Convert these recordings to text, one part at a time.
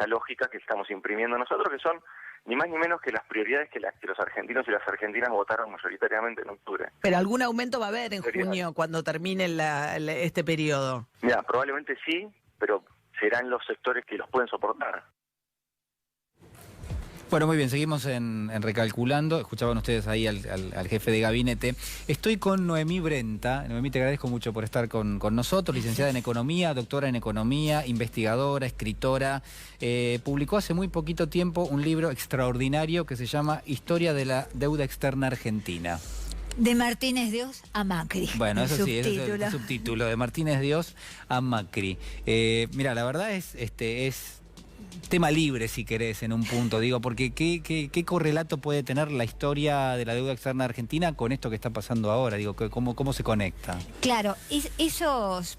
esta lógica que estamos imprimiendo nosotros, que son ni más ni menos que las prioridades que los argentinos y las argentinas votaron mayoritariamente en octubre. Pero algún aumento va a haber en junio cuando termine este periodo. Mira, probablemente sí, pero serán los sectores que los pueden soportar. Bueno, muy bien, seguimos en Recalculando. Escuchaban ustedes ahí al jefe de gabinete. Estoy con Noemí Brenta. Noemí, te agradezco mucho por estar con nosotros, licenciada en Economía, doctora en Economía, investigadora, escritora. Publicó hace muy poquito tiempo un libro extraordinario que se llama Historia de la Deuda Externa Argentina. De Martínez Dios a Macri. Bueno, eso sí, ese es el subtítulo, de Martínez Dios a Macri. Mira, la verdad es tema libre, si querés, en un punto, digo, porque ¿qué correlato puede tener la historia de la deuda externa argentina con esto que está pasando ahora? Digo, ¿cómo se conecta? Claro, esos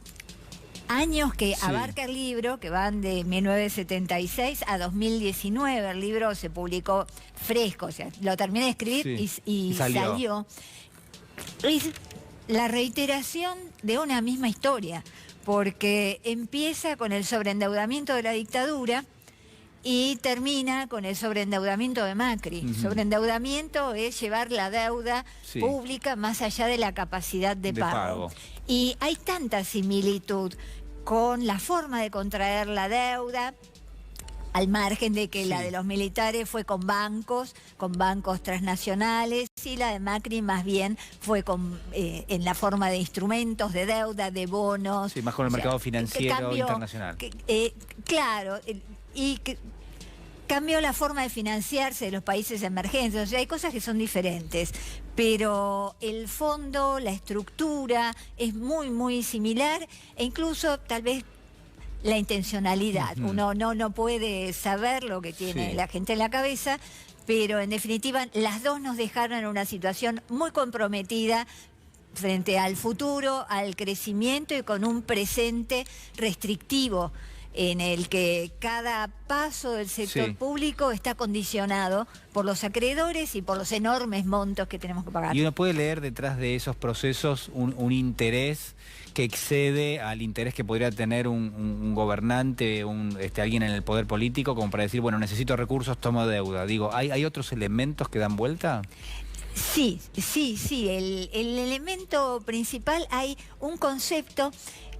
años que abarca el libro, que van de 1976 a 2019, el libro se publicó fresco, o sea, lo terminé de escribir y salió. Es la reiteración de una misma historia, porque empieza con el sobreendeudamiento de la dictadura y termina con el sobreendeudamiento de Macri. Sobreendeudamiento es llevar la deuda pública más allá de la capacidad de pago. Y hay tanta similitud con la forma de contraer la deuda, al margen de que la de los militares fue con bancos transnacionales, y la de Macri más bien fue en la forma de instrumentos de deuda, de bonos. Sí, más con el mercado financiero internacional. Claro, y que cambió la forma de financiarse de los países emergentes. O sea, hay cosas que son diferentes, pero el fondo, la estructura es muy, muy similar, e incluso tal vez la intencionalidad. Uno no puede saber lo que tiene la gente en la cabeza, pero en definitiva las dos nos dejaron en una situación muy comprometida frente al futuro, al crecimiento, y con un presente restrictivo en el que cada paso del sector público está condicionado por los acreedores y por los enormes montos que tenemos que pagar. Y uno puede leer detrás de esos procesos un interés que excede al interés que podría tener un gobernante, alguien en el poder político, como para decir, bueno, necesito recursos, tomo deuda. Digo, ¿hay otros elementos que dan vuelta? Sí. El elemento principal, hay un concepto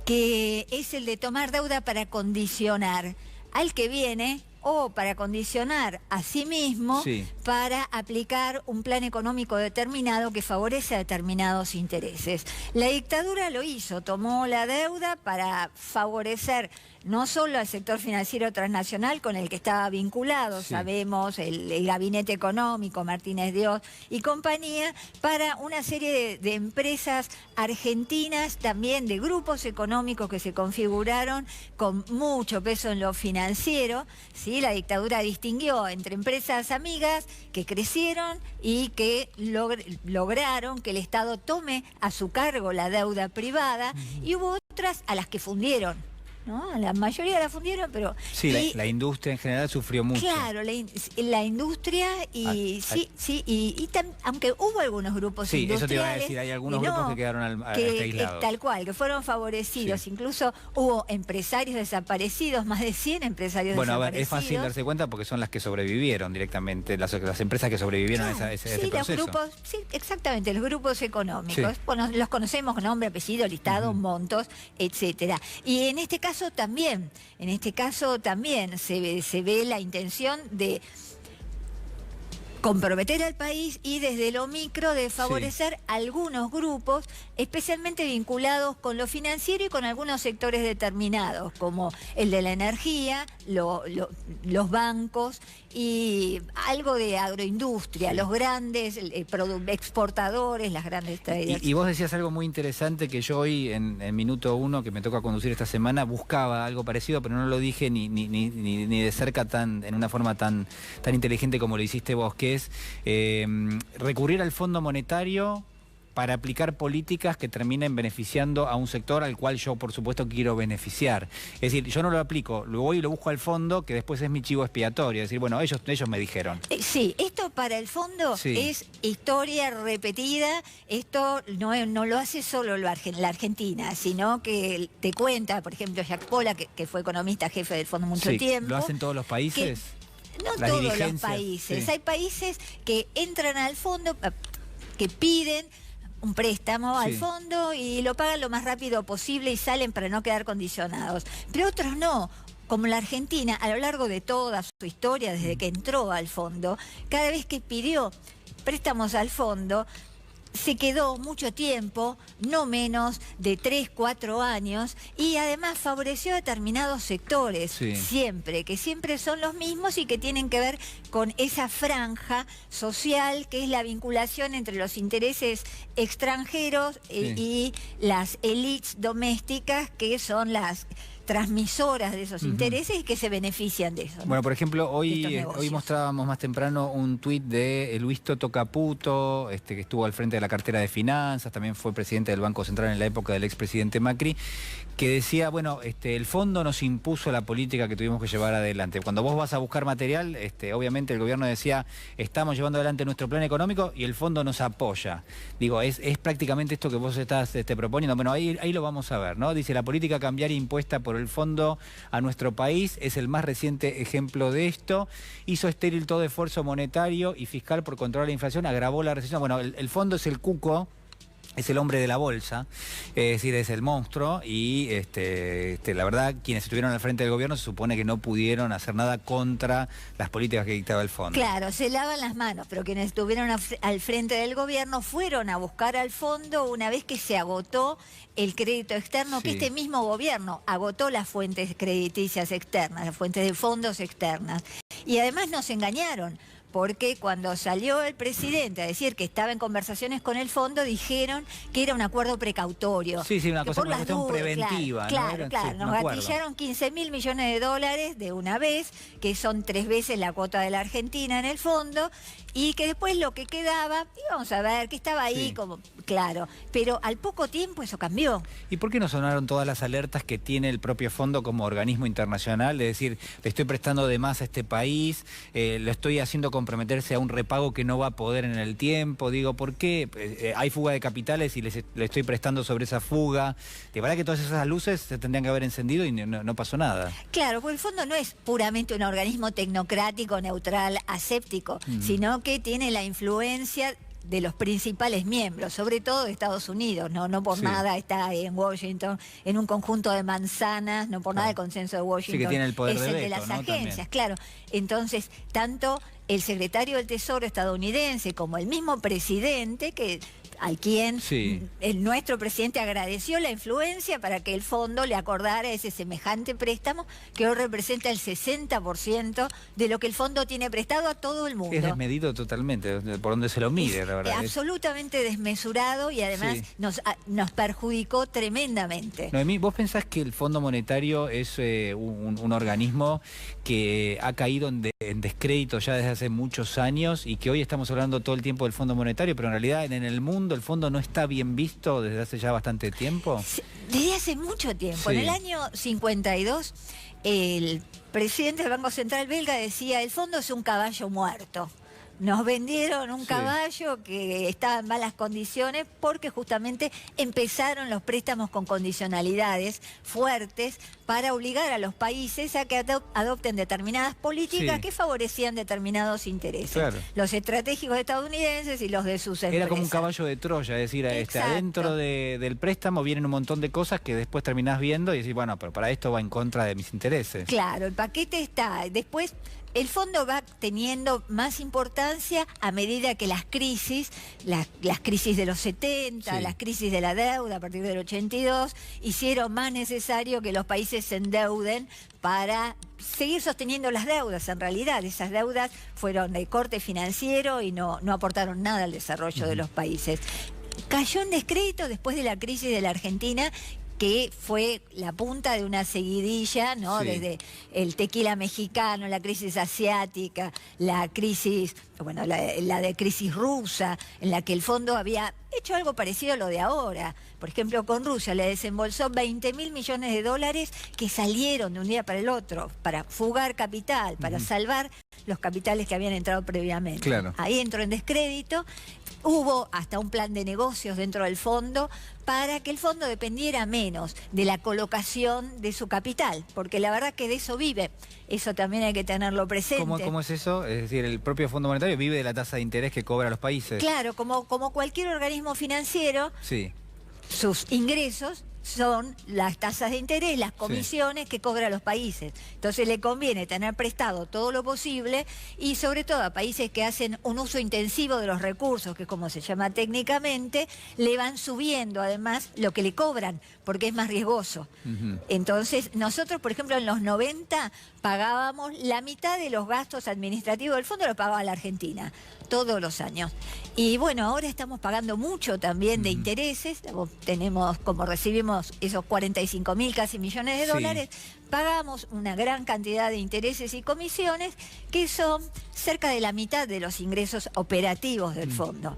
que es el de tomar deuda para condicionar al que viene, o para condicionar a sí mismo, para aplicar un plan económico determinado que favorece a determinados intereses. La dictadura lo hizo, tomó la deuda para favorecer no solo al sector financiero transnacional con el que estaba vinculado, sabemos, el gabinete económico, Martínez Dios y compañía, para una serie de empresas argentinas, también de grupos económicos que se configuraron con mucho peso en lo financiero. La dictadura distinguió entre empresas amigas que crecieron y que lograron que el Estado tome a su cargo la deuda privada, y hubo otras a las que fundieron, ¿no? La mayoría la fundieron, pero... Sí, la industria en general sufrió mucho. Claro, la industria aunque hubo algunos grupos industriales... Eso te iba a decir, hay algunos grupos que quedaron aislados. Tal cual, que fueron favorecidos. Incluso hubo empresarios desaparecidos, más de 100 empresarios desaparecidos. Bueno, a ver, es fácil darse cuenta porque son las que sobrevivieron directamente, las empresas que sobrevivieron a ese proceso. Los grupos, exactamente, los grupos económicos. Bueno, los conocemos con nombre, apellido, listado, montos, etcétera. Y en este caso también se ve la intención de comprometer al país y desde lo micro de favorecer algunos grupos, especialmente vinculados con lo financiero y con algunos sectores determinados, como el de la energía, los bancos y algo de agroindustria, los grandes exportadores, las grandes traderas. Y vos decías algo muy interesante que yo hoy en Minuto 1, que me toca conducir esta semana, buscaba algo parecido, pero no lo dije ni de cerca en una forma tan inteligente como lo hiciste vos, que es recurrir al Fondo Monetario para aplicar políticas que terminen beneficiando a un sector al cual yo, por supuesto, quiero beneficiar. Es decir, yo no lo aplico, lo voy y lo busco al fondo, que después es mi chivo expiatorio. Es decir, bueno, ellos me dijeron. Sí, esto para el fondo es historia repetida. Esto no lo hace solo la Argentina, sino que te cuenta, por ejemplo, Jack Pola, que fue economista jefe del fondo mucho tiempo. ¿Lo hacen todos los países? No todos los países. Hay países que entran al fondo, que piden un préstamo al fondo y lo pagan lo más rápido posible y salen para no quedar condicionados. Pero otros no. Como la Argentina, a lo largo de toda su historia, desde que entró al fondo, cada vez que pidió préstamos al fondo, se quedó mucho tiempo, no menos de 3, 4 años, y además favoreció a determinados sectores, que siempre son los mismos y que tienen que ver con esa franja social que es la vinculación entre los intereses extranjeros y las élites domésticas, que son las transmisoras de esos intereses y que se benefician de eso, ¿no? Bueno, por ejemplo, hoy mostrábamos más temprano un tuit de Luis Toto Caputo, que estuvo al frente de la cartera de finanzas, también fue presidente del Banco Central en la época del expresidente Macri, que decía, bueno, el fondo nos impuso la política que tuvimos que llevar adelante. Cuando vos vas a buscar material, obviamente el gobierno decía, estamos llevando adelante nuestro plan económico y el fondo nos apoya. Digo, es prácticamente esto que vos estás proponiendo. Bueno, ahí lo vamos a ver, ¿no? Dice, la política cambiaria impuesta por el fondo a nuestro país es el más reciente ejemplo de esto. Hizo estéril todo esfuerzo monetario y fiscal por controlar la inflación, agravó la recesión. Bueno, el fondo es el cuco, es el hombre de la bolsa, es decir, es el monstruo y la verdad quienes estuvieron al frente del gobierno se supone que no pudieron hacer nada contra las políticas que dictaba el fondo. Claro, se lavan las manos, pero quienes estuvieron al frente del gobierno fueron a buscar al fondo una vez que se agotó el crédito externo, que este mismo gobierno agotó las fuentes crediticias externas, las fuentes de fondos externas. Y además nos engañaron, porque cuando salió el presidente a decir que estaba en conversaciones con el fondo, dijeron que era un acuerdo precautorio. Sí, una cuestión preventiva. Claro, nos gatillaron 15.000 millones de dólares de una vez, que son 3 veces la cuota de la Argentina en el fondo, y que después lo que quedaba, íbamos a ver, que estaba ahí como, claro, pero al poco tiempo eso cambió. ¿Y por qué no sonaron todas las alertas que tiene el propio fondo como organismo internacional? De decir, le estoy prestando de más a este país, lo estoy haciendo comprometerse a un repago que no va a poder en el tiempo. Digo, ¿por qué hay fuga de capitales y le estoy prestando sobre esa fuga? De verdad que todas esas luces se tendrían que haber encendido y no pasó nada. Claro, porque el fondo no es puramente un organismo tecnocrático, neutral, aséptico, sino que tiene la influencia de los principales miembros, sobre todo de Estados Unidos, no por nada está en Washington, en un conjunto de manzanas, no por nada el consenso de Washington que tiene el poder es de el veto, de las ¿no? agencias, También. claro. Entonces, tanto el secretario del Tesoro estadounidense como el mismo presidente, al quien nuestro presidente agradeció la influencia para que el fondo le acordara ese semejante préstamo que hoy representa el 60% de lo que el fondo tiene prestado a todo el mundo. Es desmedido totalmente, por donde se lo mire, la verdad. Absolutamente desmesurado y además nos perjudicó tremendamente. Noemí, ¿vos pensás que el Fondo Monetario es un organismo que ha caído en descrédito ya desde hace muchos años y que hoy estamos hablando todo el tiempo del Fondo Monetario, pero en realidad en el mundo el fondo no está bien visto desde hace ya bastante tiempo? Desde hace mucho tiempo. En el año 52, el presidente del Banco Central belga decía, el fondo es un caballo muerto. Nos vendieron un caballo que estaba en malas condiciones porque justamente empezaron los préstamos con condicionalidades fuertes para obligar a los países a que adopten determinadas políticas que favorecían determinados intereses. Claro. Los estratégicos estadounidenses y los de sus empresas. Era como un caballo de Troya, es decir, adentro del préstamo vienen un montón de cosas que después terminás viendo y decís, bueno, pero para esto va en contra de mis intereses. Claro, el paquete está. Después el fondo va teniendo más importancia a medida que las crisis de los 70, las crisis de la deuda a partir del 82, hicieron más necesario que los países se endeuden para seguir sosteniendo las deudas. En realidad, esas deudas fueron de corte financiero y no aportaron nada al desarrollo de los países. Cayó en descrédito después de la crisis de la Argentina, que fue la punta de una seguidilla, ¿no? Sí. Desde el tequila mexicano, la crisis asiática, la crisis, bueno, la de crisis rusa, en la que el fondo había hecho algo parecido a lo de ahora. Por ejemplo, con Rusia le desembolsó 20.000 millones de dólares que salieron de un día para el otro, para fugar capital, para salvar los capitales que habían entrado previamente. Claro. Ahí entró en descrédito. Hubo hasta un plan de negocios dentro del fondo para que el fondo dependiera menos de la colocación de su capital, porque la verdad que de eso vive. Eso también hay que tenerlo presente. ¿Cómo es eso? Es decir, el propio Fondo Monetario vive de la tasa de interés que cobra los países. Claro, como cualquier organismo financiero, Sí. sus ingresos son las tasas de interés, las comisiones que cobran los países. Entonces le conviene tener prestado todo lo posible y sobre todo a países que hacen un uso intensivo de los recursos, que es como se llama técnicamente, le van subiendo además lo que le cobran, porque es más riesgoso. Entonces nosotros, por ejemplo, en los 90 pagábamos la mitad de los gastos administrativos del fondo, lo pagaba la Argentina todos los años. Y bueno, ahora estamos pagando mucho también de intereses, tenemos, como recibimos esos 45.000 casi millones de dólares, pagamos una gran cantidad de intereses y comisiones que son cerca de la mitad de los ingresos operativos del fondo.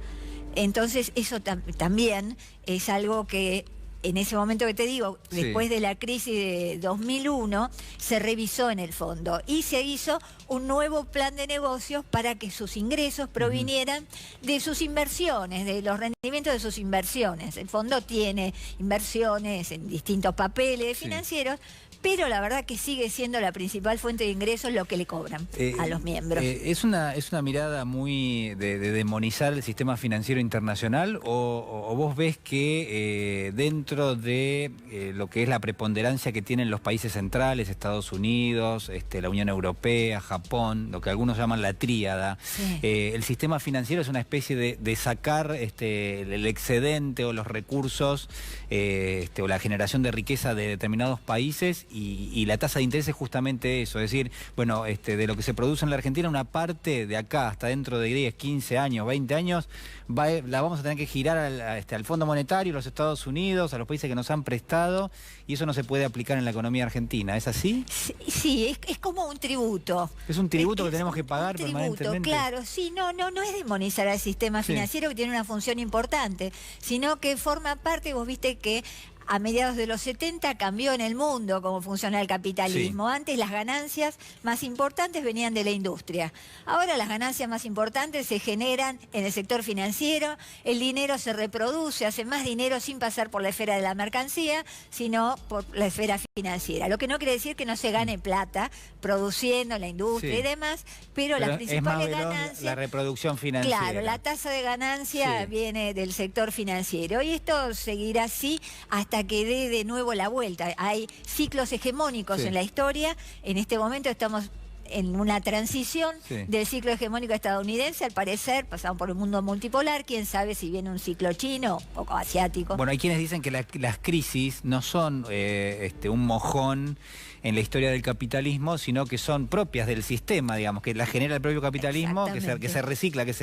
Entonces eso también es algo que en ese momento que te digo, después de la crisis de 2001, se revisó en el fondo y se hizo un nuevo plan de negocios para que sus ingresos provinieran de sus inversiones, de los rendimientos de sus inversiones. El fondo tiene inversiones en distintos papeles financieros, pero la verdad que sigue siendo la principal fuente de ingresos lo que le cobran a los miembros. ¿Es una mirada muy de demonizar el sistema financiero internacional o vos ves que dentro de lo que es la preponderancia que tienen los países centrales, Estados Unidos, la Unión Europea, Japón, lo que algunos llaman la tríada, el sistema financiero es una especie de sacar el excedente o los recursos o la generación de riqueza de determinados países y la tasa de interés es justamente eso, es decir, bueno, de lo que se produce en la Argentina, una parte de acá hasta dentro de 10, 15 años, 20 años, la vamos a tener que girar al Fondo Monetario, a los Estados Unidos, a los países que nos han prestado, y eso no se puede aplicar en la economía argentina, ¿es así? Sí, es como un tributo. Es un tributo que tenemos que pagar permanentemente. Claro, sí, no es demonizar al sistema financiero que tiene una función importante, sino que forma parte, vos viste que a mediados de los 70 cambió en el mundo cómo funciona el capitalismo. Antes las ganancias más importantes venían de la industria. Ahora las ganancias más importantes se generan en el sector financiero, el dinero se reproduce, hace más dinero sin pasar por la esfera de la mercancía, sino por la esfera financiera. Lo que no quiere decir que no se gane plata produciendo la industria y demás, pero las principales ganancias... La reproducción financiera. Claro, la tasa de ganancia viene del sector financiero y esto seguirá así hasta que dé de nuevo la vuelta. Hay ciclos hegemónicos en la historia. En este momento estamos en una transición del ciclo hegemónico estadounidense, al parecer, pasamos por un mundo multipolar, quién sabe si viene un ciclo chino o asiático. Bueno, hay quienes dicen que las crisis no son un mojón en la historia del capitalismo, sino que son propias del sistema, digamos, que la genera el propio capitalismo, que se recicla, que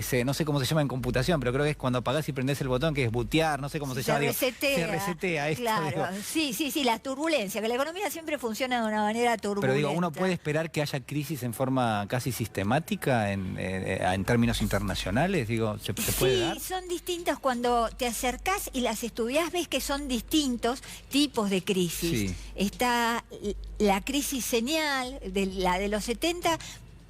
se no sé cómo se llama en computación, pero creo que es cuando apagás y prendés el botón, que es bootear, no sé cómo se llama. Se resetea esto. Claro, sí, la turbulencia, que la economía siempre funciona de una manera turbulenta. Pero digo, uno puede esperar que haya crisis en forma casi sistemática en términos internacionales, digo, ¿se puede dar? Sí, son distintas cuando te acercás y las estudiás, ves que son distintos tipos de crisis. Está la crisis señal, la de los 70,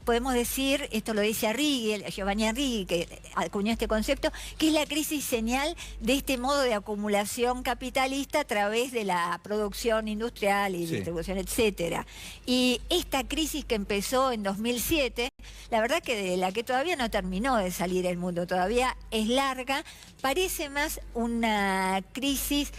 podemos decir, esto lo dice Arrighi, Giovanni Arrighi, que acuñó este concepto, que es la crisis señal de este modo de acumulación capitalista a través de la producción industrial y distribución, etcétera. Y esta crisis que empezó en 2007, la verdad que de la que todavía no terminó de salir el mundo, todavía es larga, parece más una crisis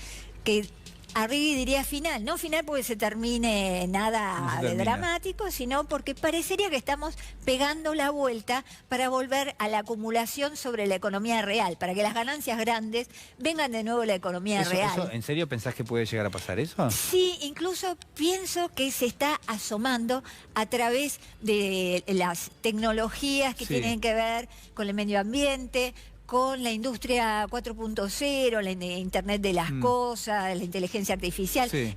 que Arrighi diría final, no final porque se termine nada de dramático, sino porque parecería que estamos pegando la vuelta para volver a la acumulación sobre la economía real, para que las ganancias grandes vengan de nuevo a la economía real. ¿En serio pensás que puede llegar a pasar eso? Sí, incluso pienso que se está asomando a través de las tecnologías que tienen que ver con el medio ambiente, con la industria 4.0, la Internet de las cosas, la inteligencia artificial, Sí.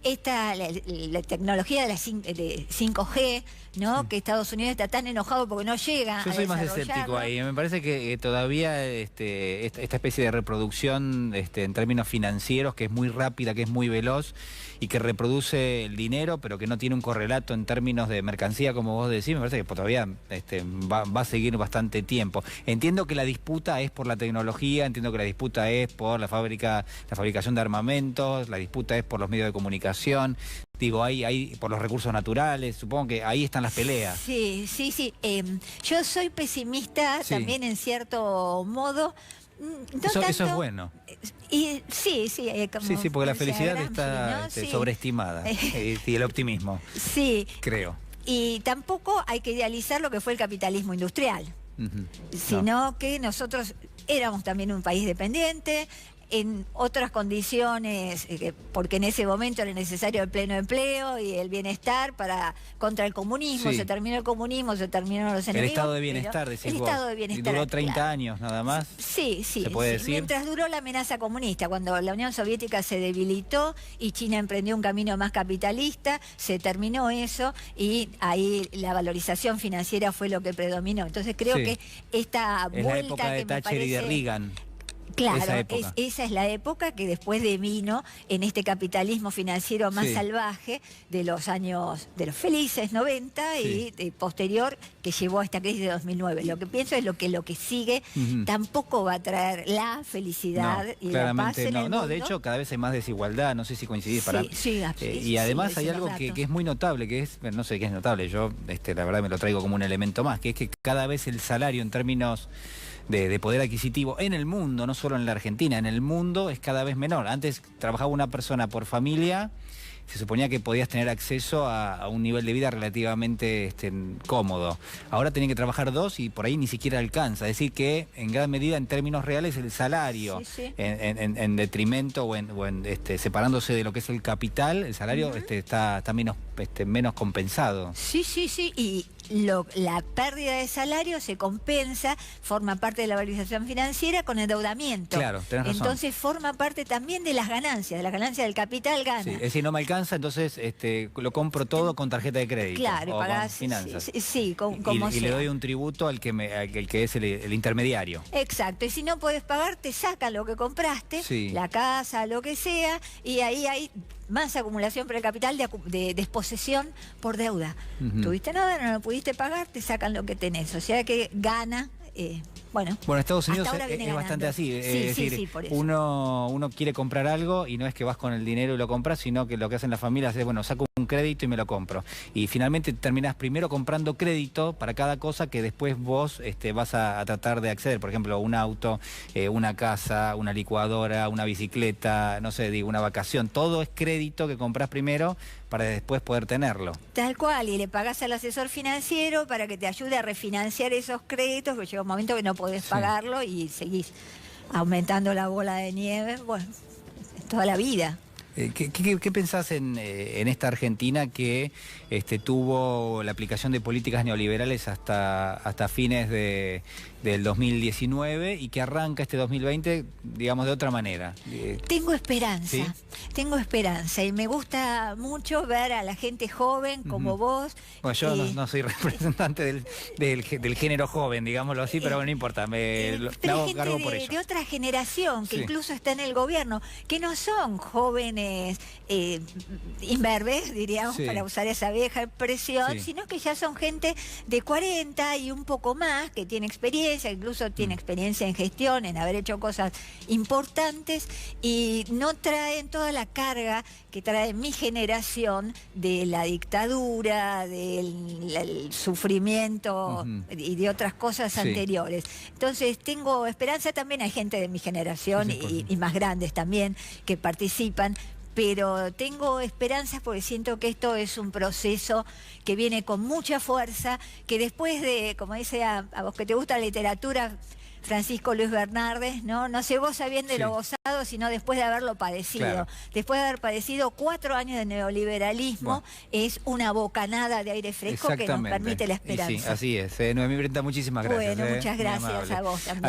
la tecnología de la 5G, ¿no? Que Estados Unidos está tan enojado porque no llega Yo a soy más desarrollarlo. escéptico ahí. Me parece que todavía esta especie de reproducción en términos financieros, que es muy rápida, que es muy veloz y que reproduce el dinero, pero que no tiene un correlato en términos de mercancía, como vos decís, me parece que todavía va a seguir bastante tiempo. Entiendo que la disputa es por la tecnología, entiendo que la disputa es por la fabricación de armamentos, la disputa es por los medios de comunicación. Digo, hay por los recursos naturales, supongo que ahí están las peleas. Sí. Yo soy pesimista también en cierto modo. Eso es bueno. Y sí, Sí, porque la felicidad Gramsci, está ¿no? Sí. sobreestimada. Y el optimismo. Sí. Creo. Y tampoco hay que idealizar lo que fue el capitalismo industrial, sino que nosotros éramos también un país dependiente, en otras condiciones, porque en ese momento era necesario el pleno empleo y el bienestar contra el comunismo. Sí. Se terminó el comunismo, se terminaron los enemigos. El estado de bienestar, decís el vos. estado de bienestar. Y duró 30 claro. años nada más. Sí. ¿Se puede decir? Mientras duró la amenaza comunista, cuando la Unión Soviética se debilitó y China emprendió un camino más capitalista, se terminó eso y ahí la valorización financiera fue lo que predominó. Entonces creo que esta Es vuelta la época de que me Thatcher y de parece... Reagan. Claro, esa es la época que después devino en este capitalismo financiero más Sí. salvaje de los felices 90 Sí. y posterior que llevó a esta crisis de 2009. Lo que pienso es lo que sigue tampoco va a traer la felicidad y la paz en el mundo. No, de hecho cada vez hay más desigualdad, no sé si coincidís y además hay algo que es muy notable, que es, no sé qué es notable, yo la verdad me lo traigo como un elemento más, que es que cada vez el salario en términos de poder adquisitivo en el mundo, no solo en la Argentina, en el mundo es cada vez menor. Antes trabajaba una persona por familia, se suponía que podías tener acceso a un nivel de vida relativamente cómodo. Ahora tienen que trabajar dos y por ahí ni siquiera alcanza. Es decir que en gran medida en términos reales el salario, en detrimento o en separándose de lo que es el capital, el salario está menos compensado. Sí, y la pérdida de salario se compensa, forma parte de la valorización financiera con endeudamiento. Claro, tenés razón. Entonces forma parte también de las ganancias del capital gana. Sí, es decir, no me alcanza, entonces lo compro todo con tarjeta de crédito. Claro, o pagás, con finanzas. como y le doy un tributo al que es el intermediario. Exacto, y si no podés pagar, te sacan lo que compraste, la casa, lo que sea, y ahí hay más acumulación por el capital de desposesión por deuda. Tuviste nada, no lo pudiste pagar, te sacan lo que tenés. O sea que gana. Bueno, Estados Unidos hasta ahora es bastante así. Sí, por eso. Uno quiere comprar algo y no es que vas con el dinero y lo compras, sino que lo que hacen las familias es, saco un crédito y me lo compro. Y finalmente terminás primero comprando crédito para cada cosa que después vos vas a tratar de acceder. Por ejemplo, un auto, una casa, una licuadora, una bicicleta, no sé, una vacación. Todo es crédito que compras primero para después poder tenerlo. Tal cual, y le pagás al asesor financiero para que te ayude a refinanciar esos créditos, que llega un momento que no podés pagarlo y seguís aumentando la bola de nieve, toda la vida. ¿Qué pensás en esta Argentina que tuvo la aplicación de políticas neoliberales hasta fines del 2019 y que arranca este 2020, digamos, de otra manera? Tengo esperanza, ¿Sí? Tengo esperanza y me gusta mucho ver a la gente joven como vos. Bueno, yo no soy representante del género joven, digámoslo así, pero no importa, me hago gente cargo por ello. de otra generación que incluso está en el gobierno, que no son jóvenes imberbes, diríamos, para usar esa vieja expresión, sino que ya son gente de 40 y un poco más, que tiene experiencia, incluso tiene experiencia en gestión, en haber hecho cosas importantes, y no traen toda la carga que trae mi generación de la dictadura, del sufrimiento y de otras cosas anteriores. Entonces tengo esperanza, también hay gente de mi generación y más grandes también que participan, pero tengo esperanzas porque siento que esto es un proceso que viene con mucha fuerza, que después de, como dice a vos que te gusta la literatura, Francisco Luis Bernardes, no se goza bien de lo gozado, sino después de haberlo padecido. Claro. Después de haber padecido 4 años de neoliberalismo, es una bocanada de aire fresco que nos permite la esperanza. Sí, así es. Noemí Brenta, muchísimas gracias. Bueno, muchas gracias a vos también.